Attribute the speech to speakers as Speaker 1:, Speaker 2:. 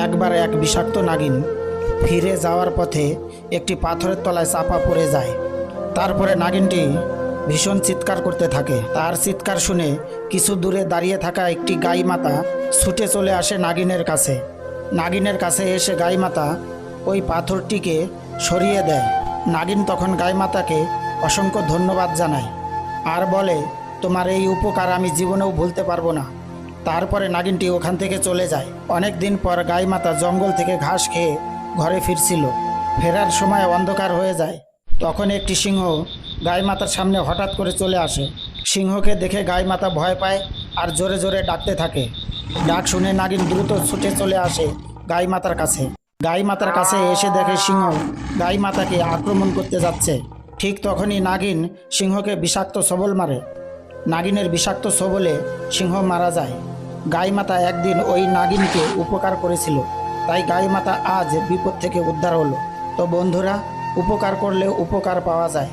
Speaker 1: একবার এক বিষাক্ত নাগিন ফিরে যাওয়ার পথে একটি পাথরের তলায় চাপা পড়ে যায়। তারপরে নাগিনটি ভীষণ চিৎকার করতে থাকে। তার চিৎকার শুনে কিছু দূরে দাঁড়িয়ে থাকা একটি গাই মাতা ছুটে চলে আসে নাগিনের কাছে। নাগিনের কাছে এসে গাই মাতা ওই পাথরটিকে সরিয়ে দেয়। নাগিন তখন গাই মাতাকে অসংখ্য ধন্যবাদ জানায় আর বলে, তোমার এই উপকার আমি জীবনেও ভুলতে পারবো না। তারপরে নাগিনটি ওখান থেকে চলে যায়। অনেক দিন পর গাই মাতা জঙ্গল থেকে ঘাস খেয়ে ঘরে ফিরছিল। ফেরার সময় অন্ধকার হয়ে যায়। তখন একটি সিংহ গাই মাতার সামনে হঠাৎ করে চলে আসে। সিংহকে দেখে গাই মাতা ভয় পায় আর জোরে জোরে ডাকতে থাকে। ডাক শুনে নাগিন দ্রুত ছুটে চলে আসে গাই মাতার কাছে। গাই মাতার কাছে এসে দেখে সিংহ গাই মাতাকে আক্রমণ করতে যাচ্ছে। ঠিক তখনই নাগিন সিংহকে বিষাক্ত সবল মারে। নাগিনের বিষাক্ত সবলে সিংহ মারা যায়। গাই মাতা একদিন ওই নাগিনকে উপকার করেছিল, তাই গাই মাতা আজ বিপদ থেকে উদ্ধার হলো। তো বন্ধুরা, উপকার করলে উপকার পাওয়া যায়।